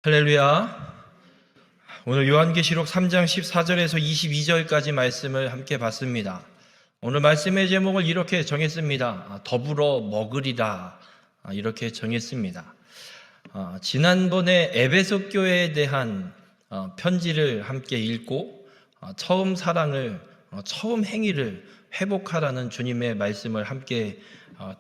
할렐루야. 오늘 요한계시록 3장 14절에서 22절까지 말씀을 함께 봤습니다. 오늘 말씀의 제목을 이렇게 정했습니다. 더불어 먹으리라, 이렇게 정했습니다. 지난번에 에베소 교회에 대한 편지를 함께 읽고 처음 사랑을, 처음 행위를 회복하라는 주님의 말씀을 함께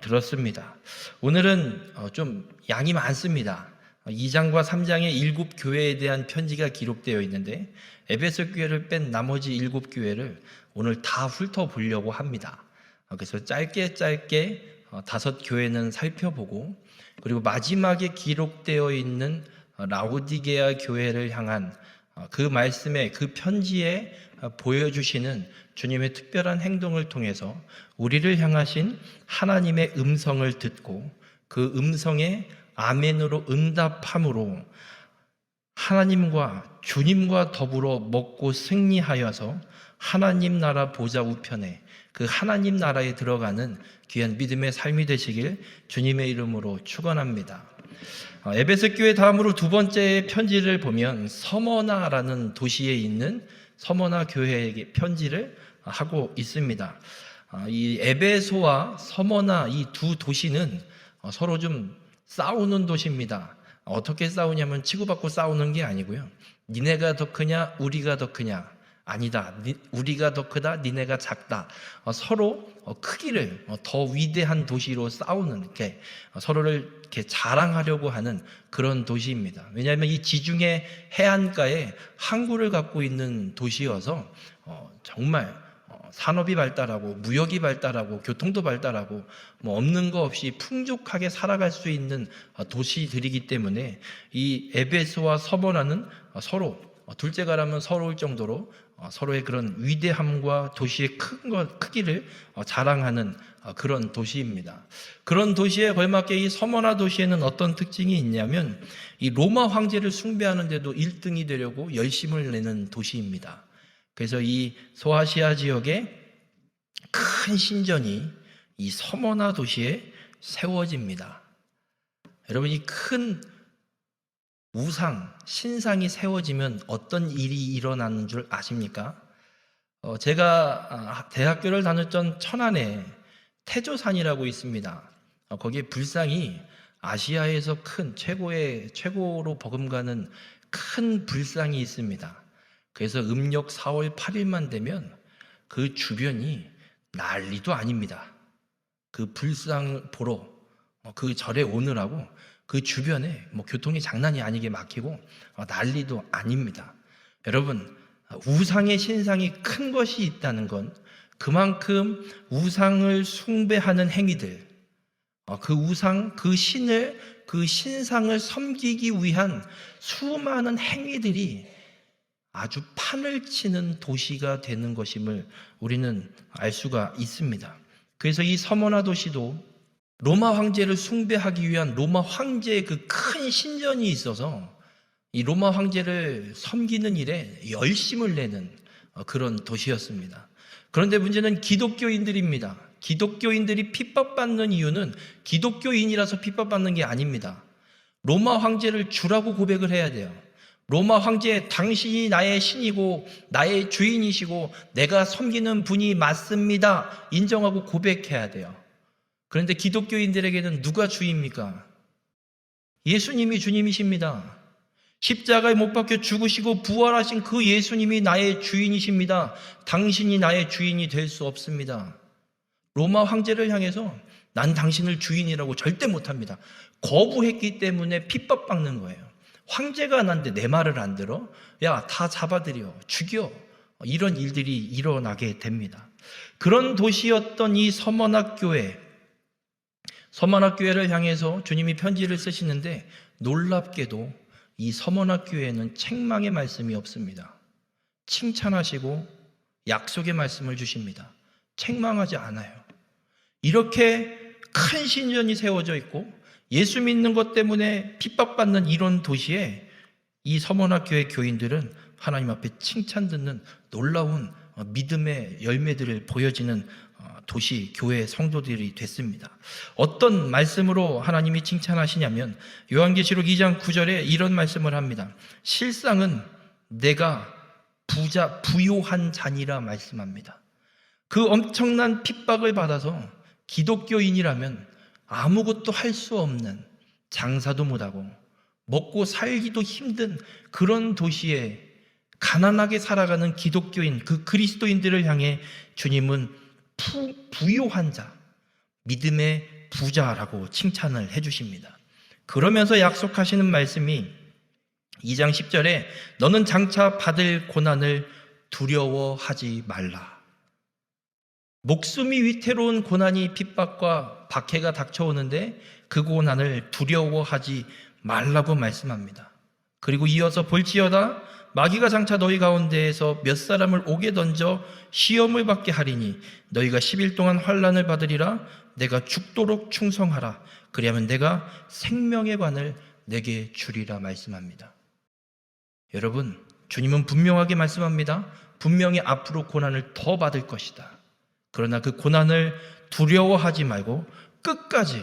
들었습니다. 오늘은 좀 양이 많습니다. 2장과 3장에 7교회에 대한 편지가 기록되어 있는데 에베소 교회를 뺀 나머지 7교회를 오늘 다 훑어보려고 합니다. 그래서 짧게 5교회는 살펴보고, 그리고 마지막에 기록되어 있는 라오디게아 교회를 향한 그 말씀에, 그 편지에 보여주시는 주님의 특별한 행동을 통해서 우리를 향하신 하나님의 음성을 듣고 그 음성에 아멘으로 응답함으로 하나님과 주님과 더불어 먹고 승리하여서 하나님 나라 보좌 우편에, 그 하나님 나라에 들어가는 귀한 믿음의 삶이 되시길 주님의 이름으로 축원합니다. 에베소 교회 다음으로 두 번째 편지를 보면 서머나라는 도시에 있는 서머나 교회에게 편지를 하고 있습니다. 이 에베소와 서머나 이 두 도시는 서로 좀 싸우는 도시입니다. 어떻게 싸우냐면 치고받고 싸우는 게 아니고요. 니네가 더 크냐 우리가 더 크냐, 아니다, 우리가 더 크다 니네가 작다, 서로 크기를 더 위대한 도시로 싸우는, 이렇게 서로를 이렇게 자랑하려고 하는 그런 도시입니다. 왜냐하면 이 지중해 해안가에 항구를 갖고 있는 도시여서 정말 산업이 발달하고 무역이 발달하고 교통도 발달하고 없는 거 없이 풍족하게 살아갈 수 있는 도시들이기 때문에 이 에베소와 서머나는 서로, 둘째가라면 서러울 정도로 서로의 그런 위대함과 도시의 크기를 자랑하는 그런 도시입니다. 그런 도시에 걸맞게 이 서머나 도시에는 어떤 특징이 있냐면 이 로마 황제를 숭배하는데도 1등이 되려고 열심을 내는 도시입니다. 그래서 이 소아시아 지역에 큰 신전이 이 서머나 도시에 세워집니다. 여러분, 이 큰 우상, 신상이 세워지면 어떤 일이 일어나는 줄 아십니까? 제가 대학교를 다녔던 천안에 태조산이라고 있습니다. 거기에 불상이 아시아에서 큰 최고로 버금가는 큰 불상이 있습니다. 그래서 음력 4월 8일만 되면 그 주변이 난리도 아닙니다. 그 불상 보러 그 절에 오느라고 그 주변에 교통이 장난이 아니게 막히고 난리도 아닙니다. 여러분, 우상의 신상이 큰 것이 있다는 건 그만큼 우상을 숭배하는 행위들, 그 우상, 그 신을, 그 신상을 섬기기 위한 수많은 행위들이 아주 판을 치는 도시가 되는 것임을 우리는 알 수가 있습니다. 그래서 이 서머나 도시도 로마 황제를 숭배하기 위한 로마 황제의 그 큰 신전이 있어서 이 로마 황제를 섬기는 일에 열심을 내는 그런 도시였습니다. 그런데 문제는 기독교인들입니다. 기독교인들이 핍박받는 이유는 기독교인이라서 핍박받는 게 아닙니다. 로마 황제를 주라고 고백을 해야 돼요. 로마 황제, 당신이 나의 신이고 나의 주인이시고 내가 섬기는 분이 맞습니다, 인정하고 고백해야 돼요. 그런데 기독교인들에게는 누가 주입니까? 예수님이 주님이십니다. 십자가에 못 박혀 죽으시고 부활하신 그 예수님이 나의 주인이십니다. 당신이 나의 주인이 될 수 없습니다. 로마 황제를 향해서 난 당신을 주인이라고 절대 못합니다. 거부했기 때문에 핍박받는 거예요. 황제가 난데 내 말을 안 들어? 야, 다 잡아들여, 죽여. 이런 일들이 일어나게 됩니다. 그런 도시였던 이 서머나 교회를 향해서 주님이 편지를 쓰시는데 놀랍게도 이 서머나 교회에는 책망의 말씀이 없습니다. 칭찬하시고 약속의 말씀을 주십니다. 책망하지 않아요. 이렇게 큰 신전이 세워져 있고 예수 믿는 것 때문에 핍박받는 이런 도시에 이 서머나 교회 교인들은 하나님 앞에 칭찬 듣는 놀라운 믿음의 열매들을 보여지는 도시, 교회 성도들이 됐습니다. 어떤 말씀으로 하나님이 칭찬하시냐면 요한계시록 2장 9절에 이런 말씀을 합니다. 실상은 내가 부요한 자니라 말씀합니다. 그 엄청난 핍박을 받아서 기독교인이라면 아무것도 할 수 없는, 장사도 못하고 먹고 살기도 힘든 그런 도시에 가난하게 살아가는 기독교인, 그 그리스도인들을 향해 주님은 부요한 자, 믿음의 부자라고 칭찬을 해주십니다. 그러면서 약속하시는 말씀이 2장 10절에 너는 장차 받을 고난을 두려워하지 말라. 목숨이 위태로운 고난이, 핍박과 박해가 닥쳐오는데 그 고난을 두려워하지 말라고 말씀합니다. 그리고 이어서 볼지어다 마귀가 장차 너희 가운데에서 몇 사람을 옥에 던져 시험을 받게 하리니 너희가 10일 동안 환난을 받으리라. 내가 죽도록 충성하라. 그리하면 내가 생명의 관을 내게 주리라 말씀합니다. 여러분, 주님은 분명하게 말씀합니다. 분명히 앞으로 고난을 더 받을 것이다. 그러나 그 고난을 두려워하지 말고 끝까지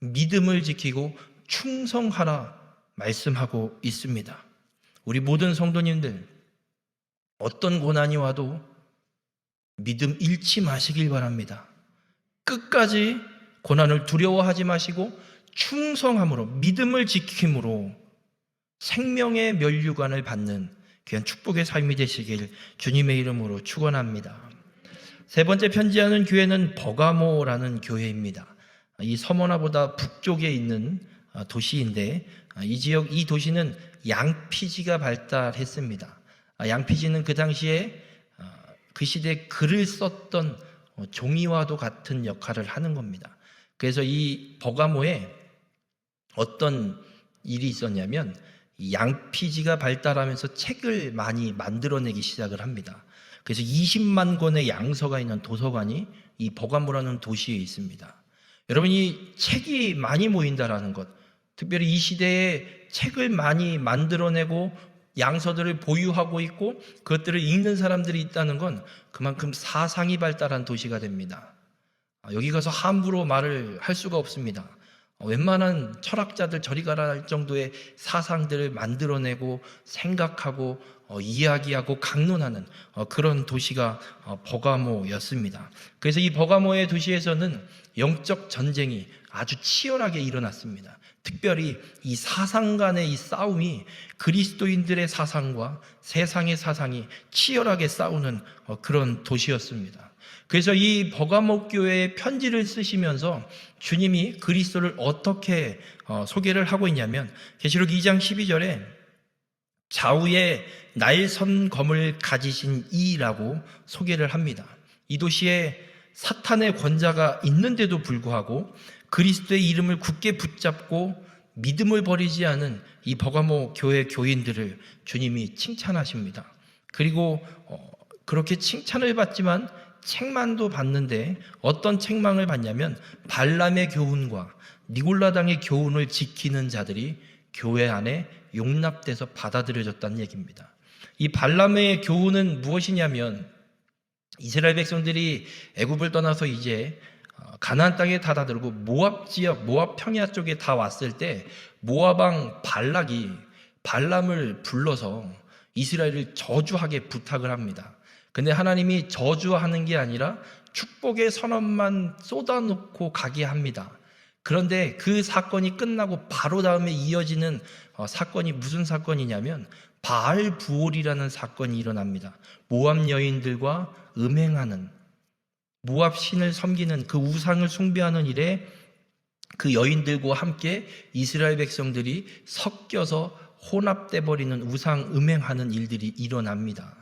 믿음을 지키고 충성하라 말씀하고 있습니다. 우리 모든 성도님들, 어떤 고난이 와도 믿음 잃지 마시길 바랍니다. 끝까지 고난을 두려워하지 마시고 충성함으로, 믿음을 지킴으로 생명의 면류관을 받는 귀한 축복의 삶이 되시길 주님의 이름으로 축원합니다. 세 번째 편지하는 교회는 버가모라는 교회입니다. 이 서머나보다 북쪽에 있는 도시인데 이 지역, 이 도시는 양피지가 발달했습니다. 양피지는 그 당시에 그 시대에 글을 썼던 종이와도 같은 역할을 하는 겁니다. 그래서 이 버가모에 어떤 일이 있었냐면 양피지가 발달하면서 책을 많이 만들어내기 시작을 합니다. 그래서 20만 권의 양서가 있는 도서관이 이 버가모라는 도시에 있습니다. 여러분, 이 책이 많이 모인다라는 것, 특별히 이 시대에 책을 많이 만들어내고 양서들을 보유하고 있고 그것들을 읽는 사람들이 있다는 건 그만큼 사상이 발달한 도시가 됩니다. 여기 가서 함부로 말을 할 수가 없습니다. 웬만한 철학자들 저리 가라 할 정도의 사상들을 만들어내고 생각하고 이야기하고 강론하는 그런 도시가 버가모였습니다. 그래서 이 버가모의 도시에서는 영적 전쟁이 아주 치열하게 일어났습니다. 특별히 이 사상 간의 이 싸움이, 그리스도인들의 사상과 세상의 사상이 치열하게 싸우는 그런 도시였습니다. 그래서 이 버가모 교회에 편지를 쓰시면서 주님이 그리스도를 어떻게 소개를 하고 있냐면 계시록 2장 12절에 좌우에 날선 검을 가지신 이라고 소개를 합니다. 이 도시에 사탄의 권자가 있는데도 불구하고 그리스도의 이름을 굳게 붙잡고 믿음을 버리지 않은 이 버가모 교회 교인들을 주님이 칭찬하십니다. 그리고 그렇게 칭찬을 받지만 책망도 받는데 어떤 책망을 받냐면 발람의 교훈과 니골라당의 교훈을 지키는 자들이 교회 안에 용납돼서 받아들여졌다는 얘기입니다. 이 발람의 교훈은 무엇이냐면 이스라엘 백성들이 애굽을 떠나서 이제 가나안 땅에 다다들고 모압 지역, 모압 평야 쪽에 다 왔을 때 모압 왕 발락이 발람을 불러서 이스라엘을 저주하게 부탁을 합니다. 근데 하나님이 저주하는 게 아니라 축복의 선언만 쏟아놓고 가게 합니다. 그런데 그 사건이 끝나고 바로 다음에 이어지는 사건이 무슨 사건이냐면 바알 부올이라는 사건이 일어납니다. 모압 여인들과 음행하는, 모압 신을 섬기는 그 우상을 숭배하는 일에 그 여인들과 함께 이스라엘 백성들이 섞여서 혼합돼 버리는 우상 음행하는 일들이 일어납니다.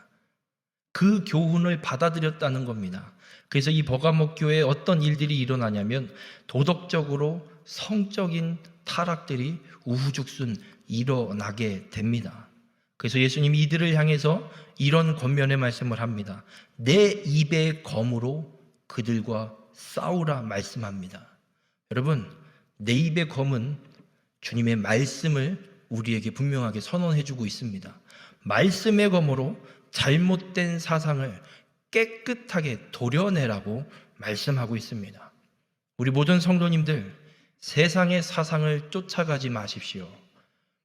그 교훈을 받아들였다는 겁니다. 그래서 이 버가모 교회에 어떤 일들이 일어나냐면 도덕적으로 성적인 타락들이 우후죽순 일어나게 됩니다. 그래서 예수님이 이들을 향해서 이런 권면의 말씀을 합니다. 내 입의 검으로 그들과 싸우라 말씀합니다. 여러분, 내 입의 검은 주님의 말씀을 우리에게 분명하게 선언해주고 있습니다. 말씀의 검으로 잘못된 사상을 깨끗하게 도려내라고 말씀하고 있습니다. 우리 모든 성도님들, 세상의 사상을 쫓아가지 마십시오.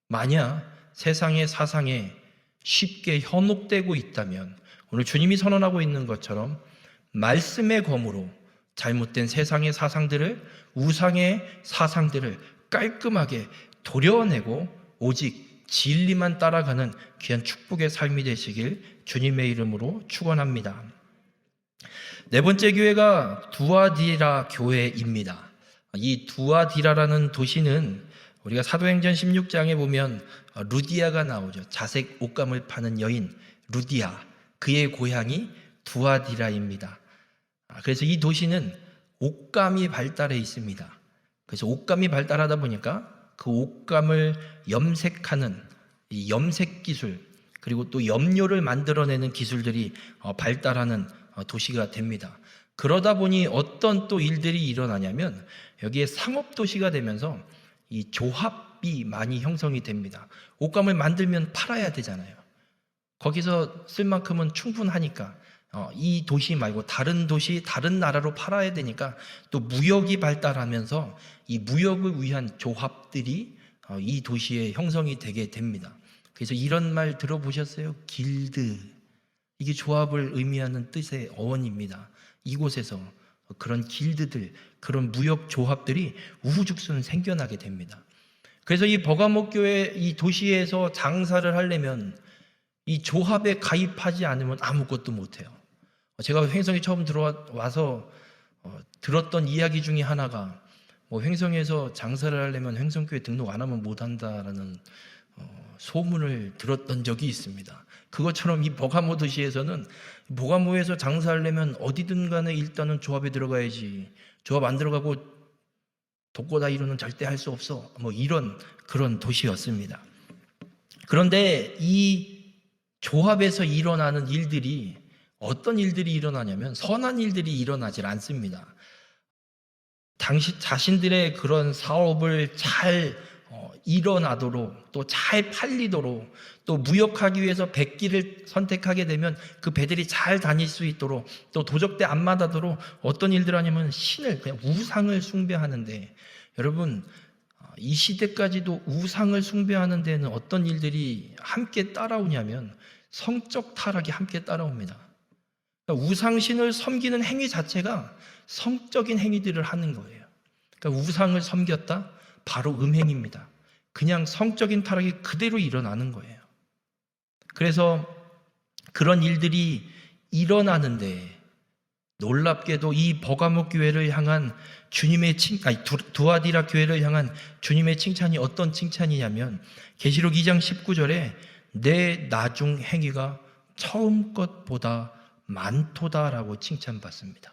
만약 세상의 사상에 쉽게 현혹되고 있다면 오늘 주님이 선언하고 있는 것처럼 말씀의 검으로 잘못된 세상의 사상들을, 우상의 사상들을 깔끔하게 도려내고 오직 진리만 따라가는 귀한 축복의 삶이 되시길 주님의 이름으로 축원합니다. 네 번째 교회가 두아디라 교회입니다. 이 두아디라라는 도시는 우리가 사도행전 16장에 보면 루디아가 나오죠. 자색 옷감을 파는 여인 루디아, 그의 고향이 두아디라입니다. 그래서 이 도시는 옷감이 발달해 있습니다. 그래서 옷감이 발달하다 보니까 그 옷감을 염색하는 이 염색 기술, 그리고 또 염료를 만들어내는 기술들이 발달하는 도시가 됩니다. 그러다 보니 어떤 또 일들이 일어나냐면 여기에 상업 도시가 되면서 이 조합이 많이 형성이 됩니다. 옷감을 만들면 팔아야 되잖아요. 거기서 쓸 만큼은 충분하니까 이 도시 말고 다른 도시, 다른 나라로 팔아야 되니까 또 무역이 발달하면서 이 무역을 위한 조합들이 이 도시에 형성이 되게 됩니다. 그래서 이런 말 들어보셨어요? 길드. 이게 조합을 의미하는 뜻의 어원입니다. 이곳에서 그런 길드들, 그런 무역 조합들이 우후죽순 생겨나게 됩니다. 그래서 이 버가모 교회 이 도시에서 장사를 하려면 이 조합에 가입하지 않으면 아무것도 못해요. 제가 횡성에 처음 들어와서 들었던 이야기 중에 하나가 횡성에서 장사를 하려면 횡성교회 등록 안 하면 못한다라는 소문을 들었던 적이 있습니다. 그것처럼 이 버가모 도시에서는 버가모에서 장사하려면 어디든 간에 일단은 조합에 들어가야지, 조합 안 들어가고 독고다 이루는 절대 할 수 없어, 이런 그런 도시였습니다. 그런데 이 조합에서 일어나는 일들이 어떤 일들이 일어나냐면 선한 일들이 일어나질 않습니다. 당시 자신들의 그런 사업을 잘 일어나도록, 또 잘 팔리도록, 또 무역하기 위해서 백기를 선택하게 되면 그 배들이 잘 다닐 수 있도록, 또 도적대 안 맞아도록 어떤 일들 하냐면 신을, 그냥 우상을 숭배하는데, 여러분 이 시대까지도 우상을 숭배하는 데는 어떤 일들이 함께 따라오냐면 성적 타락이 함께 따라옵니다. 그러니까 우상신을 섬기는 행위 자체가 성적인 행위들을 하는 거예요. 그러니까 우상을 섬겼다? 바로 음행입니다. 그냥 성적인 타락이 그대로 일어나는 거예요. 그래서 그런 일들이 일어나는데 놀랍게도 이 버가모 교회를 향한 두아디라 교회를 향한 주님의 칭찬이 어떤 칭찬이냐면 계시록 2장 19절에 내 나중 행위가 처음 것보다 많도다라고 칭찬받습니다.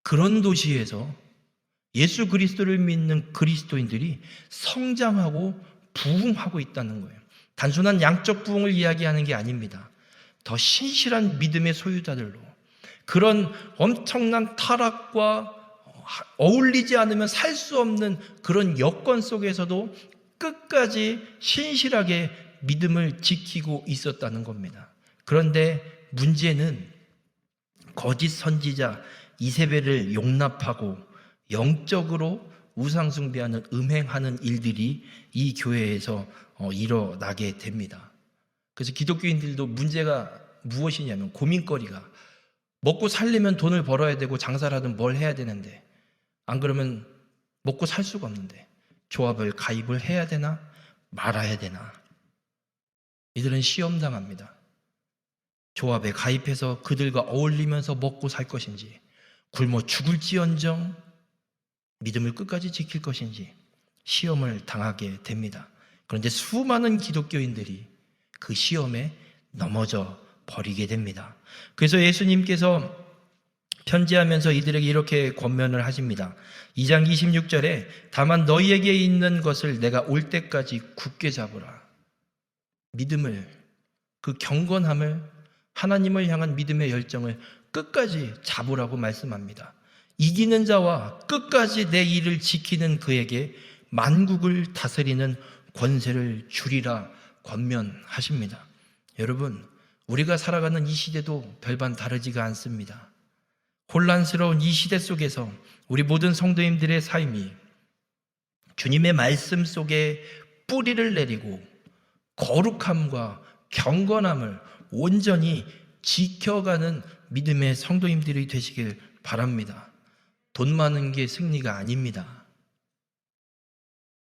그런 도시에서 예수 그리스도를 믿는 그리스도인들이 성장하고 부흥하고 있다는 거예요. 단순한 양적 부흥을 이야기하는 게 아닙니다. 더 신실한 믿음의 소유자들로 그런 엄청난 타락과 어울리지 않으면 살 수 없는 그런 여건 속에서도 끝까지 신실하게 믿음을 지키고 있었다는 겁니다. 그런데 문제는 거짓 선지자 이세벨을 용납하고 영적으로 우상숭배하는 음행하는 일들이 이 교회에서 일어나게 됩니다. 그래서 기독교인들도 문제가 무엇이냐면 고민거리가 먹고 살려면 돈을 벌어야 되고 장사를 하든 뭘 해야 되는데 안 그러면 먹고 살 수가 없는데 조합을 가입을 해야 되나 말아야 되나. 이들은 시험당합니다. 조합에 가입해서 그들과 어울리면서 먹고 살 것인지, 굶어 죽을지언정 믿음을 끝까지 지킬 것인지 시험을 당하게 됩니다. 그런데 수많은 기독교인들이 그 시험에 넘어져 버리게 됩니다. 그래서 예수님께서 편지하면서 이들에게 이렇게 권면을 하십니다. 2장 26절에 다만 너희에게 있는 것을 내가 올 때까지 굳게 잡으라. 믿음을, 그 경건함을, 하나님을 향한 믿음의 열정을 끝까지 잡으라고 말씀합니다. 이기는 자와 끝까지 내 일을 지키는 그에게 만국을 다스리는 권세를 주리라 권면하십니다. 여러분, 우리가 살아가는 이 시대도 별반 다르지가 않습니다. 혼란스러운 이 시대 속에서 우리 모든 성도님들의 삶이 주님의 말씀 속에 뿌리를 내리고 거룩함과 경건함을 온전히 지켜가는 믿음의 성도님들이 되시길 바랍니다. 돈 많은 게 승리가 아닙니다.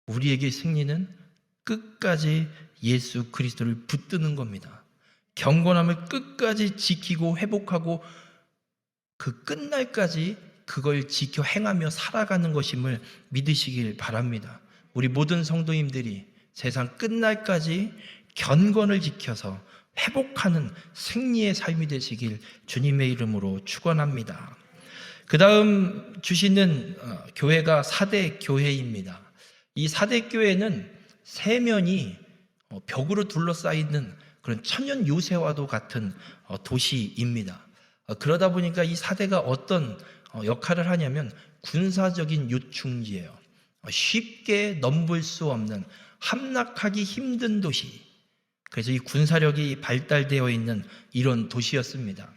우리에게 승리는 끝까지 예수 그리스도를 붙드는 겁니다. 경건함을 끝까지 지키고 회복하고 그 끝날까지 그걸 지켜 행하며 살아가는 것임을 믿으시길 바랍니다. 우리 모든 성도님들이 세상 끝날까지 경건을 지켜서 회복하는 승리의 삶이 되시길 주님의 이름으로 축원합니다. 그 다음 주시는 교회가 사대 교회입니다. 이 사대 교회는 세면이 벽으로 둘러싸이는 그런 천연 요새와도 같은 도시입니다. 그러다 보니까 이 사대가 어떤 역할을 하냐면 군사적인 요충지예요. 쉽게 넘볼 수 없는 함락하기 힘든 도시. 그래서 이 군사력이 발달되어 있는 이런 도시였습니다.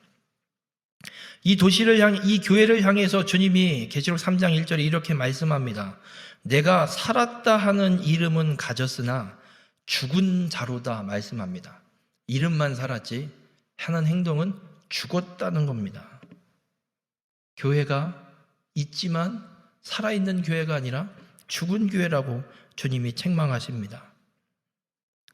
이 교회를 향해서 주님이 계시록 3장 1절에 이렇게 말씀합니다. 내가 살았다 하는 이름은 가졌으나 죽은 자로다 말씀합니다. 이름만 살았지 하는 행동은 죽었다는 겁니다. 교회가 있지만 살아있는 교회가 아니라 죽은 교회라고 주님이 책망하십니다.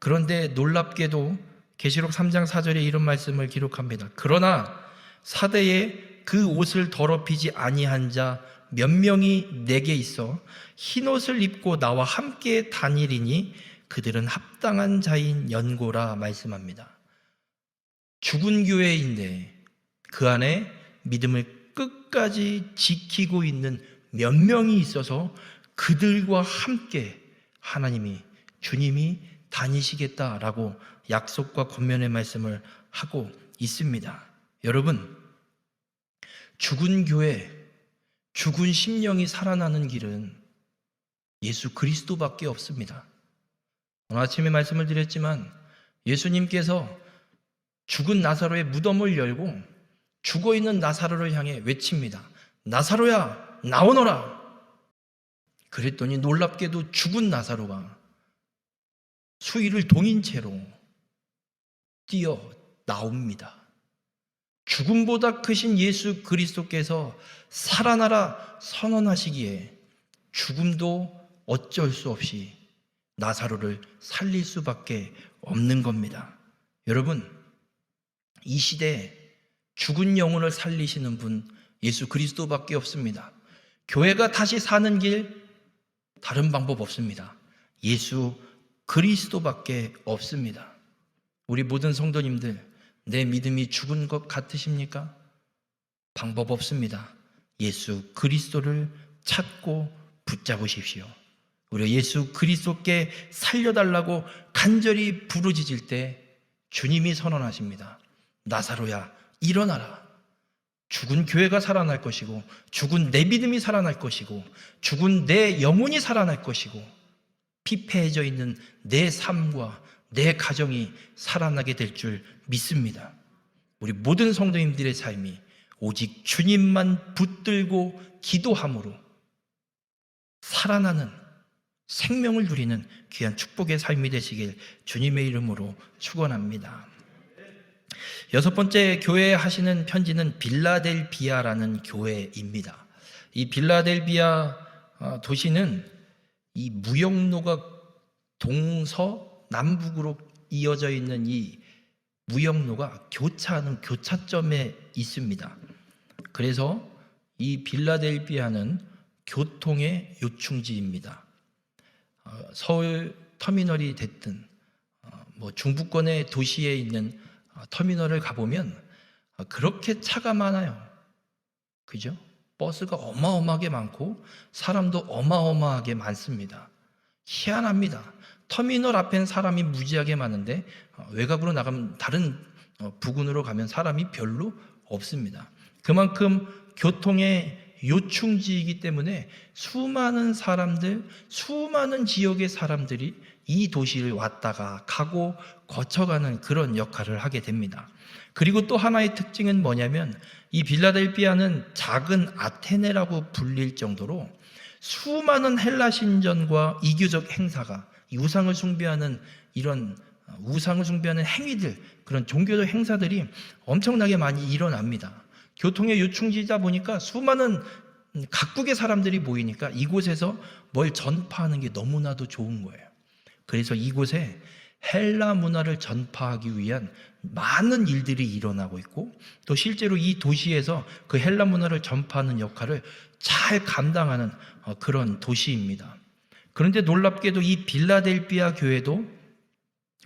그런데 놀랍게도 계시록 3장 4절에 이런 말씀을 기록합니다. 그러나 사대에 그 옷을 더럽히지 아니한 자 몇 명이 내게 있어 흰옷을 입고 나와 함께 다니리니 그들은 합당한 자인 연고라 말씀합니다. 죽은 교회인데 그 안에 믿음을 끝까지 지키고 있는 몇 명이 있어서 그들과 함께 주님이 다니시겠다라고 약속과 권면의 말씀을 하고 있습니다. 여러분, 죽은 교회, 죽은 심령이 살아나는 길은 예수 그리스도밖에 없습니다. 오늘 아침에 말씀을 드렸지만 예수님께서 죽은 나사로의 무덤을 열고 죽어있는 나사로를 향해 외칩니다. 나사로야, 나오너라. 그랬더니 놀랍게도 죽은 나사로가 수의를 동인 채로 뛰어 나옵니다. 죽음보다 크신 예수 그리스도께서 살아나라 선언하시기에 죽음도 어쩔 수 없이 나사로를 살릴 수밖에 없는 겁니다. 여러분, 이 시대에 죽은 영혼을 살리시는 분 예수 그리스도밖에 없습니다. 교회가 다시 사는 길 다른 방법 없습니다. 예수 그리스도밖에 없습니다. 우리 모든 성도님들, 내 믿음이 죽은 것 같으십니까? 방법 없습니다. 예수 그리스도를 찾고 붙잡으십시오. 우리 예수 그리스도께 살려달라고 간절히 부르짖을 때 주님이 선언하십니다. 나사로야, 일어나라. 죽은 교회가 살아날 것이고, 죽은 내 믿음이 살아날 것이고, 죽은 내 영혼이 살아날 것이고, 피폐해져 있는 내 삶과 내 가정이 살아나게 될 줄 믿습니다. 우리 모든 성도님들의 삶이 오직 주님만 붙들고 기도함으로 살아나는 생명을 누리는 귀한 축복의 삶이 되시길 주님의 이름으로 축원합니다. 여섯 번째 교회에 하시는 편지는 빌라델비아라는 교회입니다. 이 빌라델비아 도시는 이 무역로가 동서남북으로 이어져 있는 이 무역로가 교차하는 교차점에 있습니다. 그래서 이 빌라델비아는 교통의 요충지입니다. 서울 터미널이 됐든 중부권의 도시에 있는 터미널을 가보면 그렇게 차가 많아요. 그죠? 버스가 어마어마하게 많고 사람도 어마어마하게 많습니다. 희한합니다. 터미널 앞엔 사람이 무지하게 많은데 외곽으로 나가면 다른 부근으로 가면 사람이 별로 없습니다. 그만큼 교통의 요충지이기 때문에 수많은 사람들, 수많은 지역의 사람들이 이 도시를 왔다가 가고 거쳐가는 그런 역할을 하게 됩니다. 그리고 또 하나의 특징은 뭐냐면 이 빌라델비아는 작은 아테네라고 불릴 정도로 수많은 헬라 신전과 이교적 행사가 이 우상을 숭배하는 이런 우상을 숭배하는 행위들, 그런 종교적 행사들이 엄청나게 많이 일어납니다. 교통의 요충지다 보니까 수많은 각국의 사람들이 모이니까 이곳에서 뭘 전파하는 게 너무나도 좋은 거예요. 그래서 이곳에 헬라 문화를 전파하기 위한 많은 일들이 일어나고 있고, 또 실제로 이 도시에서 그 헬라 문화를 전파하는 역할을 잘 감당하는 그런 도시입니다. 그런데 놀랍게도 이 빌라델비아 교회도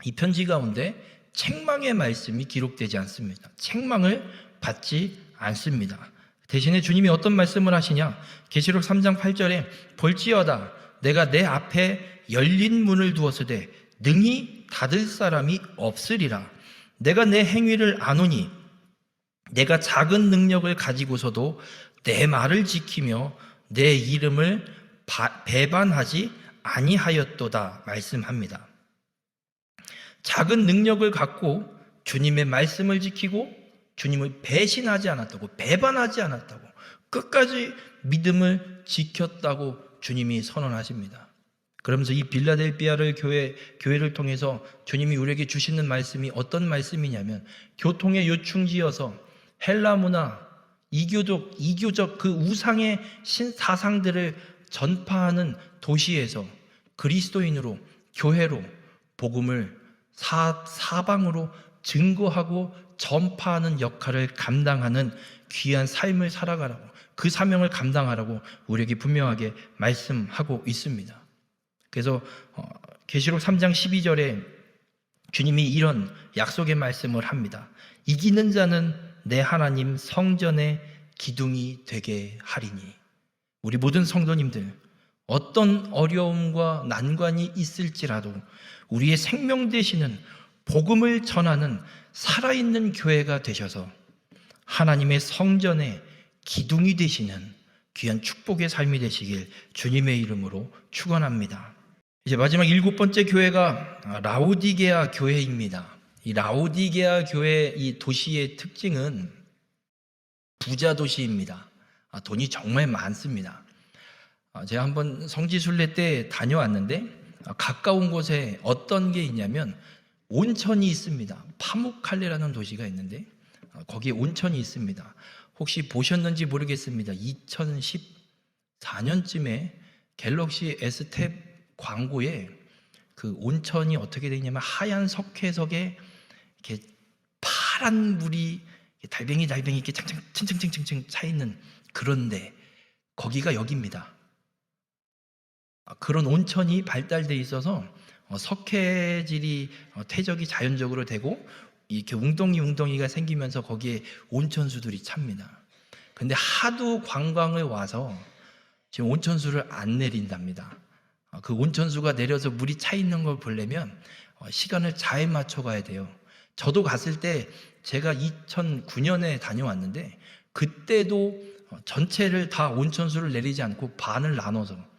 이 편지 가운데 책망의 말씀이 기록되지 않습니다. 책망을 받지 않습니다. 대신에 주님이 어떤 말씀을 하시냐? 계시록 3장 8절에 볼지어다 내가 내 앞에 열린 문을 두었으되 능히 닫을 사람이 없으리라. 내가 내 행위를 아노니 내가 작은 능력을 가지고서도 내 말을 지키며 내 이름을 배반하지 아니하였도다 말씀합니다. 작은 능력을 갖고 주님의 말씀을 지키고 주님을 배신하지 않았다고, 배반하지 않았다고, 끝까지 믿음을 지켰다고 주님이 선언하십니다. 그러면서 이 빌라델비아를 교회를 통해서 주님이 우리에게 주시는 말씀이 어떤 말씀이냐면, 교통의 요충지여서 헬라 문화, 이교적 그 우상의 사상들을 전파하는 도시에서 그리스도인으로, 교회로 복음을 사방으로 증거하고 전파하는 역할을 감당하는 귀한 삶을 살아가라고, 그 사명을 감당하라고 우리에게 분명하게 말씀하고 있습니다. 그래서 계시록 3장 12절에 주님이 이런 약속의 말씀을 합니다. 이기는 자는 내 하나님 성전의 기둥이 되게 하리니. 우리 모든 성도님들, 어떤 어려움과 난관이 있을지라도 우리의 생명 되시는 복음을 전하는 살아있는 교회가 되셔서 하나님의 성전의 기둥이 되시는 귀한 축복의 삶이 되시길 주님의 이름으로 축원합니다. 이제 마지막 7번째 교회가 라오디게아 교회입니다. 이 라오디게아 교회 이 도시의 특징은 부자 도시입니다. 돈이 정말 많습니다. 제가 한번 성지순례 때 다녀왔는데 가까운 곳에 어떤 게 있냐면 온천이 있습니다. 파묵칼레라는 도시가 있는데 거기에 온천이 있습니다. 혹시 보셨는지 모르겠습니다. 2014년쯤에 갤럭시 S 탭 광고에 그 온천이 어떻게 되어 있냐면 하얀 석회석에 이렇게 파란 물이 달팽이 이렇게 층층층층층 차 있는 그런데 거기가 여기입니다. 그런 온천이 발달돼 있어서 석회질이 퇴적이 자연적으로 되고 이렇게 웅덩이가 생기면서 거기에 온천수들이 찹니다. 근데 하도 관광을 와서 지금 온천수를 안 내린답니다. 그 온천수가 내려서 물이 차 있는 걸 보려면 시간을 잘 맞춰 가야 돼요. 저도 갔을 때 제가 2009년에 다녀왔는데 그때도 전체를 다 온천수를 내리지 않고 반을 나눠서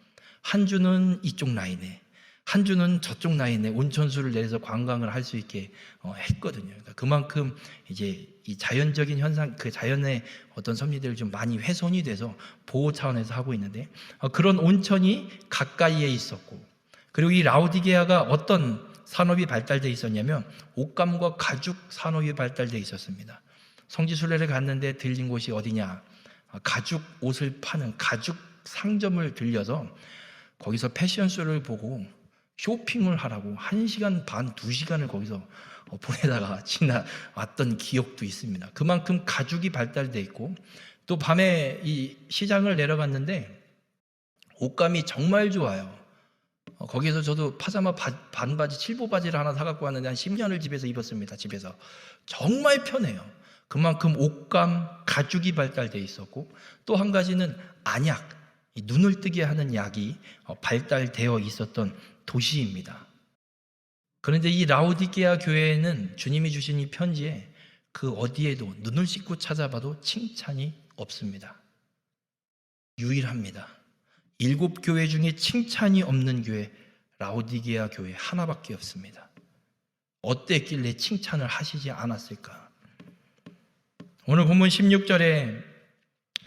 한 주는 이쪽 라인에, 한 주는 저쪽 라인에 온천수를 내려서 관광을 할 수 있게 했거든요. 그러니까 그만큼 이제 이 자연적인 현상, 그 자연의 어떤 섭리들을 좀 많이 훼손이 돼서 보호 차원에서 하고 있는데 그런 온천이 가까이에 있었고, 그리고 이 라오디게아가 어떤 산업이 발달되어 있었냐면 옷감과 가죽 산업이 발달되어 있었습니다. 성지순례를 갔는데 들린 곳이 어디냐? 가죽 옷을 파는 가죽 상점을 들려서 거기서 패션쇼를 보고 쇼핑을 하라고 1시간 반, 2시간을 거기서 보내다가 지나왔던 기억도 있습니다. 그만큼 가죽이 발달되어 있고, 또 밤에 이 시장을 내려갔는데 옷감이 정말 좋아요. 거기에서 저도 파자마 반바지, 칠보 바지를 하나 사갖고 왔는데 한 10년을 집에서 입었습니다. 집에서. 정말 편해요. 그만큼 옷감, 가죽이 발달되어 있었고, 또 한 가지는 안약, 눈을 뜨게 하는 약이 발달되어 있었던 도시입니다. 그런데 이 라오디게아 교회에는 주님이 주신 이 편지에 그 어디에도 눈을 씻고 찾아봐도 칭찬이 없습니다. 유일합니다. 7교회 중에 칭찬이 없는 교회, 라오디게아 교회 하나밖에 없습니다. 어땠길래 칭찬을 하시지 않았을까? 오늘 본문 16절에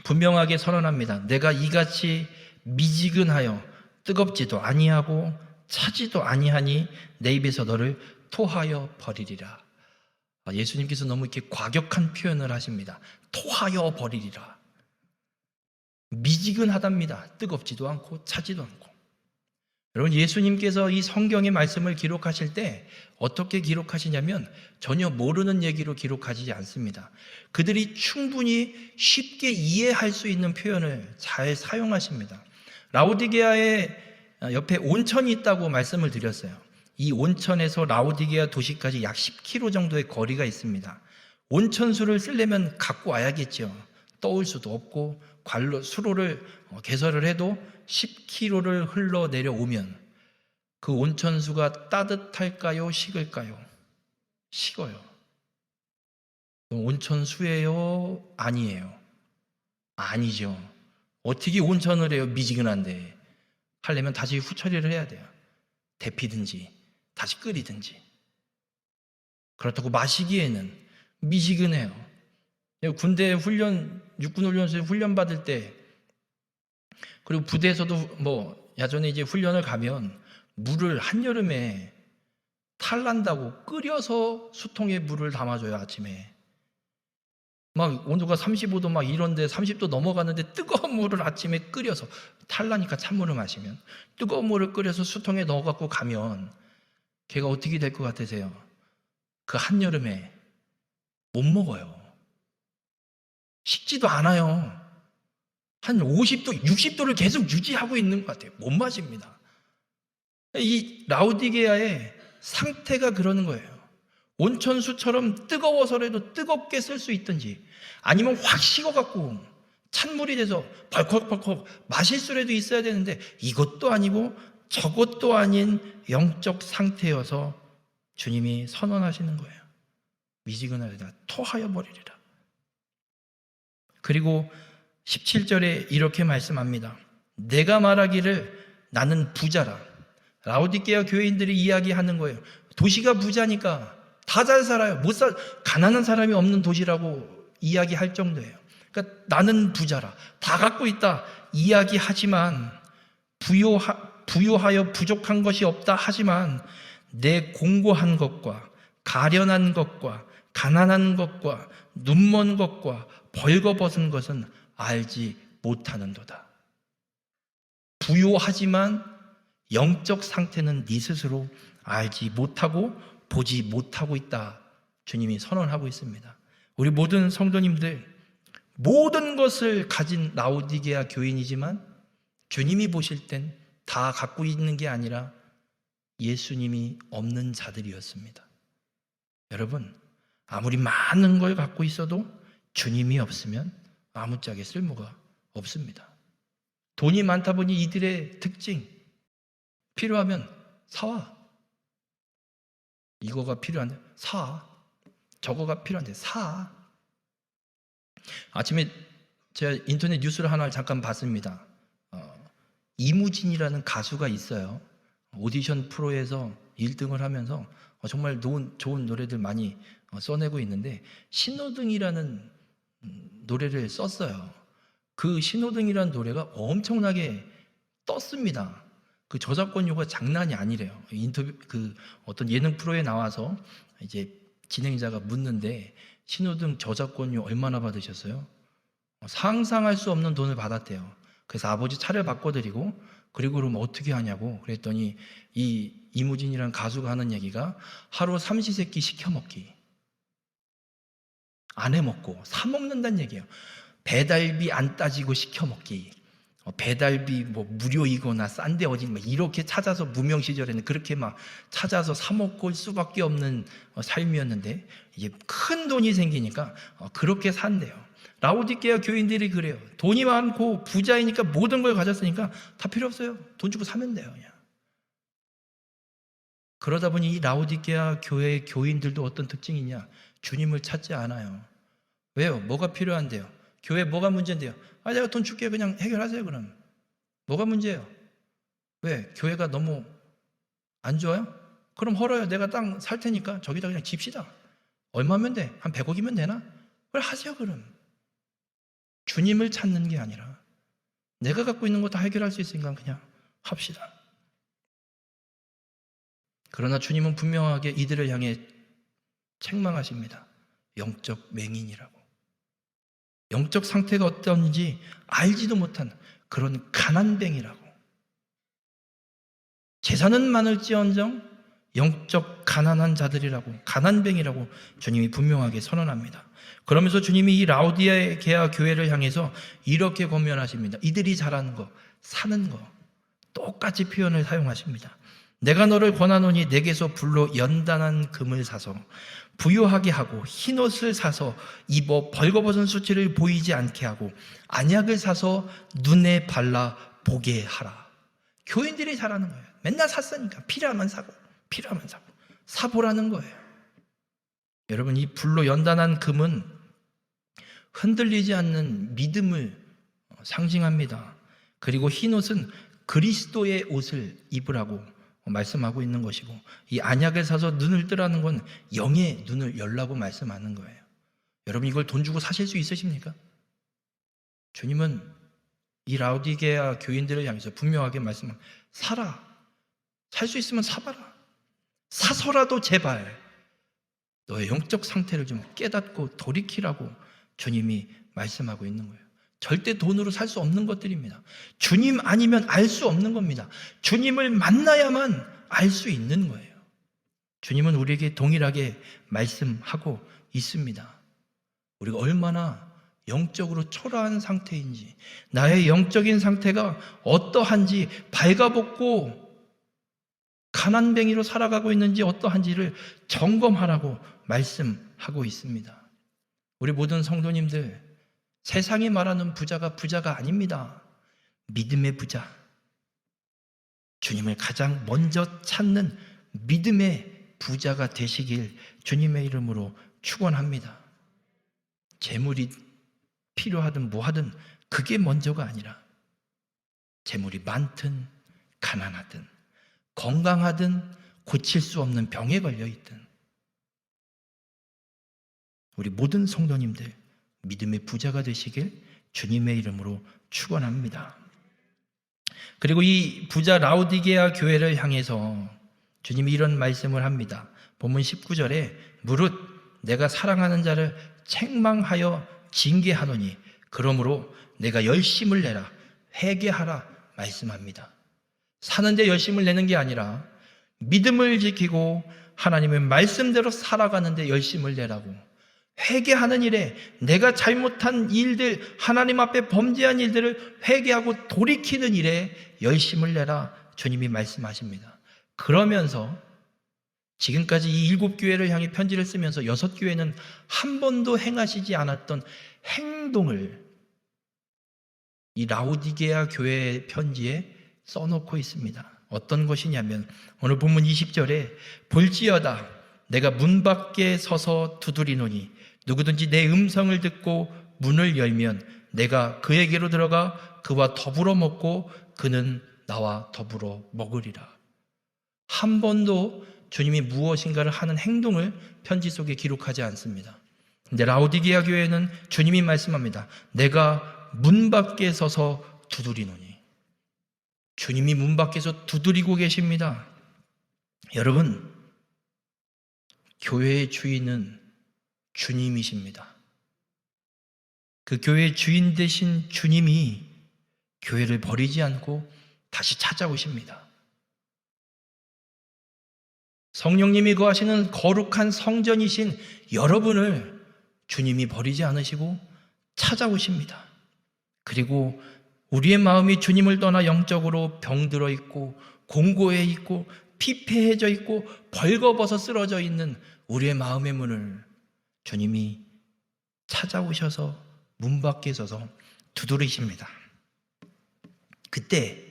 분명하게 선언합니다. 내가 이같이 미지근하여 뜨겁지도 아니하고 차지도 아니하니 내 입에서 너를 토하여 버리리라. 예수님께서 너무 이렇게 과격한 표현을 하십니다. 토하여 버리리라. 미지근하답니다. 뜨겁지도 않고 차지도 않고. 여러분, 예수님께서 이 성경의 말씀을 기록하실 때 어떻게 기록하시냐면 전혀 모르는 얘기로 기록하지 않습니다. 그들이 충분히 쉽게 이해할 수 있는 표현을 잘 사용하십니다. 라오디게아의 옆에 온천이 있다고 말씀을 드렸어요. 이 온천에서 라오디게아 도시까지 약 10km 정도의 거리가 있습니다. 온천수를 쓰려면 갖고 와야겠죠. 떠올 수도 없고 수로를 개설을 해도 10km를 흘러 내려오면 그 온천수가 따뜻할까요? 식을까요? 식어요. 온천수예요? 아니에요? 아니죠. 어떻게 온천을 해요? 미지근한데. 하려면 다시 후처리를 해야 돼요. 데피든지 다시 끓이든지. 그렇다고 마시기에는 미지근해요. 군대 훈련, 육군훈련소에 훈련 받을 때, 그리고 부대에서도 야전에 이제 훈련을 가면 물을 한여름에 탈난다고 끓여서 수통에 물을 담아줘요. 아침에 막 온도가 35도 막 이런데 30도 넘어가는데 뜨거운 물을 아침에 끓여서, 탈나니까 찬물을 마시면 뜨거운 물을 끓여서 수통에 넣어갖고 가면 걔가 어떻게 될 것 같으세요? 그 한여름에 못 먹어요. 식지도 않아요. 한 50도, 60도를 계속 유지하고 있는 것 같아요. 못 마십니다. 이 라오디게아의 상태가 그러는 거예요. 온천수처럼 뜨거워서라도 뜨겁게 쓸 수 있든지, 아니면 확 식어갖고 찬물이 돼서 벌컥벌컥 마실 수라도 있어야 되는데 이것도 아니고 저것도 아닌 영적 상태여서 주님이 선언하시는 거예요. 미지근하리라, 토하여 버리리라. 그리고 17절에 이렇게 말씀합니다. 내가 말하기를 나는 부자라. 라오디게아 교회인들이 이야기하는 거예요. 도시가 부자니까 다 잘 살아요. 가난한 사람이 없는 도시라고 이야기할 정도예요. 그러니까 나는 부자라, 다 갖고 있다 이야기하지만, 부유하여 부족한 것이 없다 하지만 내 공고한 것과 가련한 것과 가난한 것과 눈먼 것과 벌거벗은 것은 알지 못하는도다. 부유하지만 영적 상태는 네 스스로 알지 못하고 보지 못하고 있다. 주님이 선언하고 있습니다. 우리 모든 성도님들, 모든 것을 가진 라오디게아 교인이지만 주님이 보실 땐 다 갖고 있는 게 아니라 예수님이 없는 자들이었습니다. 여러분, 아무리 많은 걸 갖고 있어도 주님이 없으면 아무짝에 쓸모가 없습니다. 돈이 많다 보니 이들의 특징, 필요하면 사와. 이거가 필요한데 사. 저거가 필요한데 사. 아침에 제가 인터넷 뉴스를 하나 잠깐 봤습니다. 이무진이라는 가수가 있어요. 오디션 프로에서 1등을 하면서 정말 좋은 노래들 많이 써내고 있는데, 신호등이라는 노래를 썼어요. 그 신호등이라는 노래가 엄청나게 떴습니다. 그 저작권료가 장난이 아니래요. 어떤 예능 프로에 나와서 이제 진행자가 묻는데, 신호등 저작권료 얼마나 받으셨어요? 상상할 수 없는 돈을 받았대요. 그래서 아버지 차를 바꿔드리고, 그리고 그러면 어떻게 하냐고 그랬더니 이 이무진이라는 가수가 하는 얘기가, 하루 삼시세끼 시켜 먹기, 안 해 먹고 사 먹는다는 얘기예요. 배달비 안 따지고 시켜 먹기, 배달비 무료이거나 싼데 어디 이렇게 찾아서, 무명 시절에는 그렇게 막 찾아서 사 먹을 수밖에 없는 삶이었는데, 이제 큰 돈이 생기니까 그렇게 산대요. 라오디게아 교인들이 그래요. 돈이 많고 부자이니까 모든 걸 가졌으니까 다 필요 없어요. 돈 주고 사면 돼요, 그냥. 그러다 보니 이 라오디게아 교회의 교인들도 어떤 특징이냐? 주님을 찾지 않아요. 왜요? 뭐가 필요한데요? 교회 뭐가 문제인데요? 내가 돈 줄게 그냥 해결하세요 그럼. 뭐가 문제예요? 왜? 교회가 너무 안 좋아요? 그럼 헐어요. 내가 땅 살 테니까 저기다 그냥 집시다. 얼마면 돼? 한 100억이면 되나? 그걸 하세요 그럼. 주님을 찾는 게 아니라 내가 갖고 있는 거 다 해결할 수 있으니까 그냥 합시다. 그러나 주님은 분명하게 이들을 향해 책망하십니다. 영적 맹인이라고. 영적 상태가 어떤지 알지도 못한 그런 가난뱅이라고. 재산은 많을지언정 영적 가난한 자들이라고, 가난뱅이라고 주님이 분명하게 선언합니다. 그러면서 주님이 이 라오디게아 교회를 향해서 이렇게 권면하십니다. 이들이 잘하는 거, 사는 거 똑같이 표현을 사용하십니다. 내가 너를 권하노니 내게서 불로 연단한 금을 사서 부유하게 하고 흰옷을 사서 입어 벌거벗은 수치를 보이지 않게 하고 안약을 사서 눈에 발라 보게 하라. 교인들이 잘하는 거예요. 맨날 샀으니까 필요하면 사고 필요하면 사고 사보라는 거예요. 여러분, 이 불로 연단한 금은 흔들리지 않는 믿음을 상징합니다. 그리고 흰옷은 그리스도의 옷을 입으라고 말씀하고 있는 것이고, 이 안약을 사서 눈을 뜨라는 건 영의 눈을 열라고 말씀하는 거예요. 여러분, 이걸 돈 주고 사실 수 있으십니까? 주님은 이 라오디게아 교인들을 향해서 분명하게 말씀합니다. 사라. 살 수 있으면 사봐라. 사서라도 제발 너의 영적 상태를 좀 깨닫고 돌이키라고 주님이 말씀하고 있는 거예요. 절대 돈으로 살 수 없는 것들입니다. 주님 아니면 알 수 없는 겁니다. 주님을 만나야만 알 수 있는 거예요. 주님은 우리에게 동일하게 말씀하고 있습니다. 우리가 얼마나 영적으로 초라한 상태인지, 나의 영적인 상태가 어떠한지, 발가벗고 가난뱅이로 살아가고 있는지 어떠한지를 점검하라고 말씀하고 있습니다. 우리 모든 성도님들, 세상이 말하는 부자가 아닙니다. 믿음의 부자, 주님을 가장 먼저 찾는 믿음의 부자가 되시길 주님의 이름으로 축원합니다. 재물이 필요하든 뭐하든 그게 먼저가 아니라 재물이 많든 가난하든 건강하든 고칠 수 없는 병에 걸려있든 우리 모든 성도님들 믿음의 부자가 되시길 주님의 이름으로 축원합니다. 그리고 이 부자 라오디게아 교회를 향해서 주님이 이런 말씀을 합니다. 본문 19절에 무릇 내가 사랑하는 자를 책망하여 징계하노니 그러므로 내가 열심을 내라 회개하라 말씀합니다. 사는데 열심을 내는 게 아니라 믿음을 지키고 하나님의 말씀대로 살아가는데 열심을 내라고. 회개하는 일에 내가 잘못한 일들, 하나님 앞에 범죄한 일들을 회개하고 돌이키는 일에 열심을 내라 주님이 말씀하십니다. 그러면서 지금까지 이 7교회를 향해 편지를 쓰면서 6교회는 한 번도 행하시지 않았던 행동을 이 라오디게아 교회의 편지에 써놓고 있습니다. 어떤 것이냐면 오늘 본문 20절에 볼지어다 내가 문 밖에 서서 두드리노니 누구든지 내 음성을 듣고 문을 열면 내가 그에게로 들어가 그와 더불어 먹고 그는 나와 더불어 먹으리라. 한 번도 주님이 무엇인가를 하는 행동을 편지 속에 기록하지 않습니다. 근데 라오디게아 교회는 주님이 말씀합니다. 내가 문 밖에 서서 두드리노니. 주님이 문 밖에서 두드리고 계십니다. 여러분, 교회의 주인은 주님이십니다. 그 교회의 주인 되신 주님이 교회를 버리지 않고 다시 찾아오십니다. 성령님이 거하시는 거룩한 성전이신 여러분을 주님이 버리지 않으시고 찾아오십니다. 그리고 우리의 마음이 주님을 떠나 영적으로 병들어 있고 공고해 있고 피폐해져 있고 벌거벗어 쓰러져 있는 우리의 마음의 문을 주님이 찾아오셔서 문 밖에 서서 두드리십니다. 그때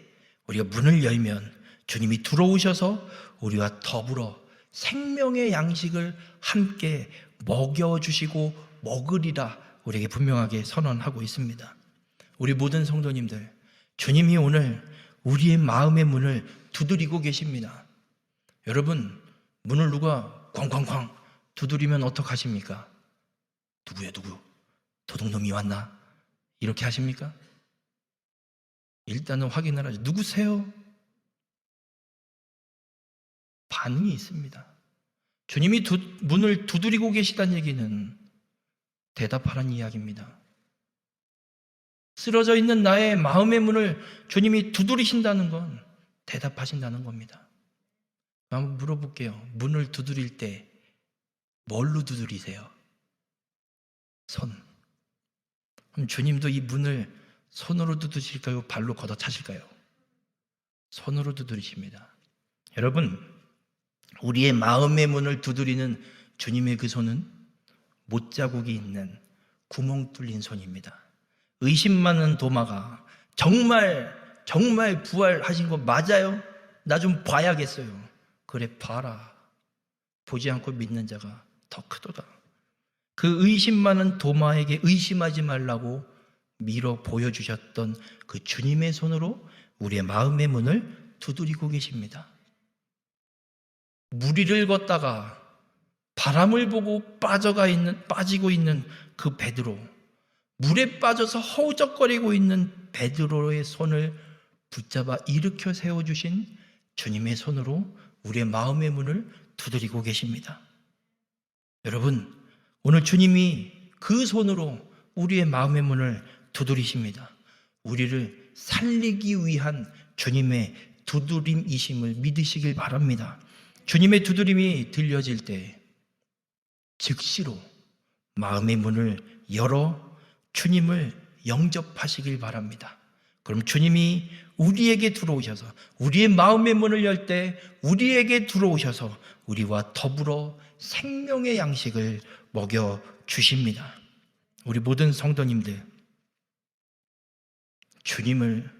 우리가 문을 열면 주님이 들어오셔서 우리와 더불어 생명의 양식을 함께 먹여주시고 먹으리라 우리에게 분명하게 선언하고 있습니다. 우리 모든 성도님들, 주님이 오늘 우리의 마음의 문을 두드리고 계십니다. 여러분, 문을 누가 쾅쾅쾅 두드리면 어떡하십니까? 누구야 누구? 도둑놈이 왔나? 이렇게 하십니까? 일단은 확인을 하죠. 누구세요? 반응이 있습니다. 주님이 문을 두드리고 계시다는 얘기는 대답하라는 이야기입니다. 쓰러져 있는 나의 마음의 문을 주님이 두드리신다는 건 대답하신다는 겁니다. 한번 물어볼게요. 문을 두드릴 때 뭘로 두드리세요? 손. 그럼 주님도 이 문을 손으로 두드리실까요? 발로 걷어차실까요? 손으로 두드리십니다. 여러분, 우리의 마음의 문을 두드리는 주님의 그 손은 못자국이 있는 구멍 뚫린 손입니다. 의심 많은 도마가 정말 부활하신 거 맞아요? 나 좀 봐야겠어요. 그래, 봐라. 보지 않고 믿는 자가 더 크도다. 그 의심 많은 도마에게 의심하지 말라고 밀어 보여주셨던 그 주님의 손으로 우리의 마음의 문을 두드리고 계십니다. 무리를 걷다가 바람을 보고 빠지고 있는 그 베드로, 물에 빠져서 허우적거리고 있는 베드로의 손을 붙잡아 일으켜 세워주신 주님의 손으로 우리의 마음의 문을 두드리고 계십니다. 여러분, 오늘 주님이 그 손으로 우리의 마음의 문을 두드리십니다. 우리를 살리기 위한 주님의 두드림이심을 믿으시길 바랍니다. 주님의 두드림이 들려질 때 즉시로 마음의 문을 열어 주님을 영접하시길 바랍니다. 그럼 주님이 우리에게 들어오셔서, 우리의 마음의 문을 열 때 우리에게 들어오셔서 우리와 더불어 생명의 양식을 먹여 주십니다. 우리 모든 성도님들, 주님을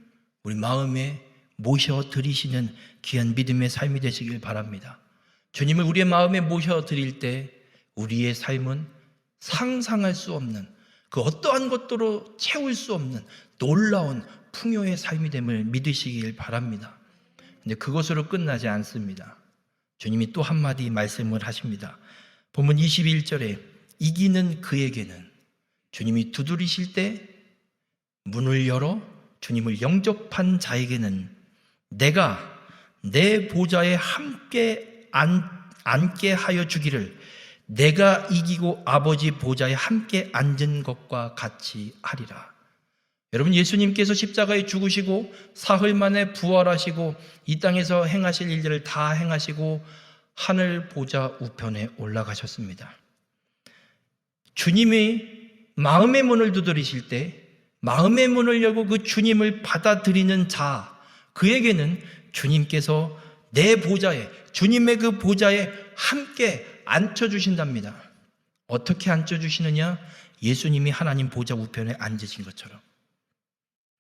우리 마음에 모셔드리시는 귀한 믿음의 삶이 되시길 바랍니다. 주님을 우리의 마음에 모셔드릴 때 우리의 삶은 상상할 수 없는, 그 어떠한 것도 채울 수 없는 놀라운 풍요의 삶이 됨을 믿으시길 바랍니다. 근데 그것으로 끝나지 않습니다. 주님이 또 한마디 말씀을 하십니다. 본문 21절에 이기는 그에게는, 주님이 두드리실 때 문을 열어 주님을 영접한 자에게는 내가 내 보좌에 함께 앉게 하여 주기를, 내가 이기고 아버지 보좌에 함께 앉은 것과 같이 하리라. 여러분, 예수님께서 십자가에 죽으시고 사흘 만에 부활하시고 이 땅에서 행하실 일들을 다 행하시고 하늘 보좌 우편에 올라가셨습니다. 주님이 마음의 문을 두드리실 때 마음의 문을 열고 그 주님을 받아들이는 자, 그에게는 주님께서 내 보좌에, 주님의 그 보좌에 함께 앉혀주신답니다. 어떻게 앉혀주시느냐? 예수님이 하나님 보좌 우편에 앉으신 것처럼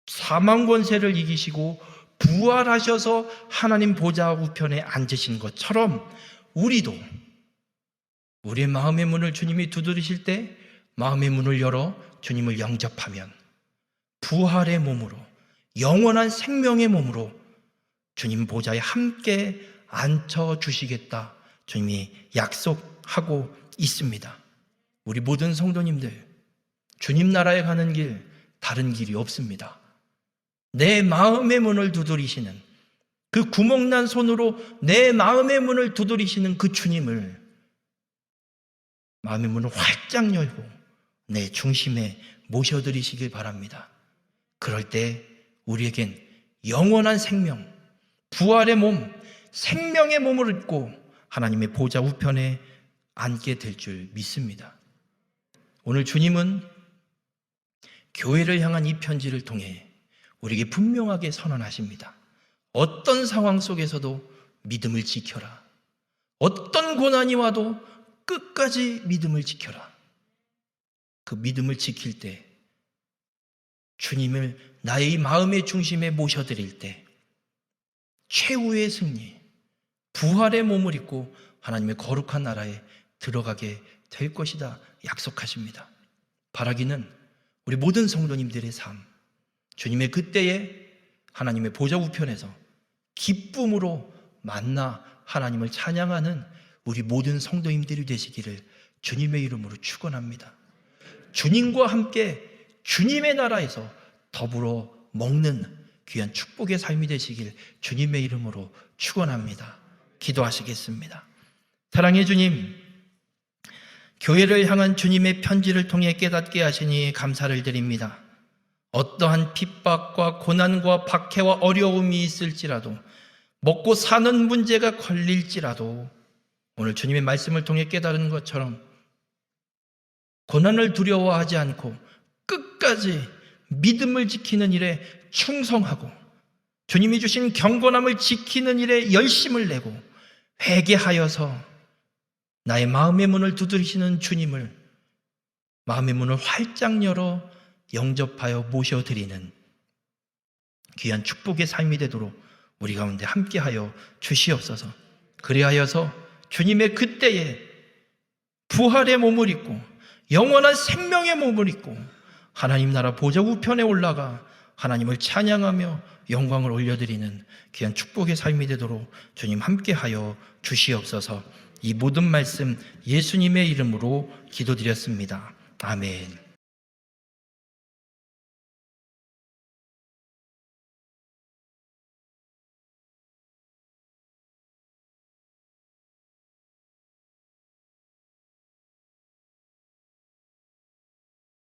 사망 권세를 이기시고 부활하셔서 하나님 보좌 우편에 앉으신 것처럼 우리도 우리의 마음의 문을 주님이 두드리실 때 마음의 문을 열어 주님을 영접하면 부활의 몸으로, 영원한 생명의 몸으로 주님 보좌에 함께 앉혀주시겠다, 주님이 약속하고 있습니다. 우리 모든 성도님들, 주님 나라에 가는 길, 다른 길이 없습니다. 내 마음의 문을 두드리시는, 그 구멍난 손으로 내 마음의 문을 두드리시는 그 주님을, 마음의 문을 활짝 열고 내 중심에 모셔드리시길 바랍니다. 그럴 때 우리에겐 영원한 생명, 부활의 몸, 생명의 몸을 입고 하나님의 보좌 우편에 앉게 될 줄 믿습니다. 오늘 주님은 교회를 향한 이 편지를 통해 우리에게 분명하게 선언하십니다. 어떤 상황 속에서도 믿음을 지켜라. 어떤 고난이 와도 끝까지 믿음을 지켜라. 그 믿음을 지킬 때, 주님을 나의 마음의 중심에 모셔드릴 때 최후의 승리, 부활의 몸을 입고 하나님의 거룩한 나라에 들어가게 될 것이다 약속하십니다. 바라기는 우리 모든 성도님들의 삶, 주님의 그때에 하나님의 보좌 우편에서 기쁨으로 만나 하나님을 찬양하는 우리 모든 성도님들이 되시기를 주님의 이름으로 축원합니다. 주님과 함께 주님의 나라에서 더불어 먹는 귀한 축복의 삶이 되시길 주님의 이름으로 축원합니다. 기도하시겠습니다. 사랑의 주님, 교회를 향한 주님의 편지를 통해 깨닫게 하시니 감사를 드립니다. 어떠한 핍박과 고난과 박해와 어려움이 있을지라도, 먹고 사는 문제가 걸릴지라도 오늘 주님의 말씀을 통해 깨달은 것처럼 고난을 두려워하지 않고 끝까지 믿음을 지키는 일에 충성하고 주님이 주신 경건함을 지키는 일에 열심을 내고 회개하여서 나의 마음의 문을 두드리시는 주님을 마음의 문을 활짝 열어 영접하여 모셔드리는 귀한 축복의 삶이 되도록 우리 가운데 함께하여 주시옵소서. 그리하여서 주님의 그때에 부활의 몸을 입고 영원한 생명의 몸을 입고 하나님 나라 보좌 우편에 올라가 하나님을 찬양하며 영광을 올려드리는 귀한 축복의 삶이 되도록 주님 함께하여 주시옵소서. 이 모든 말씀 예수님의 이름으로 기도드렸습니다. 아멘.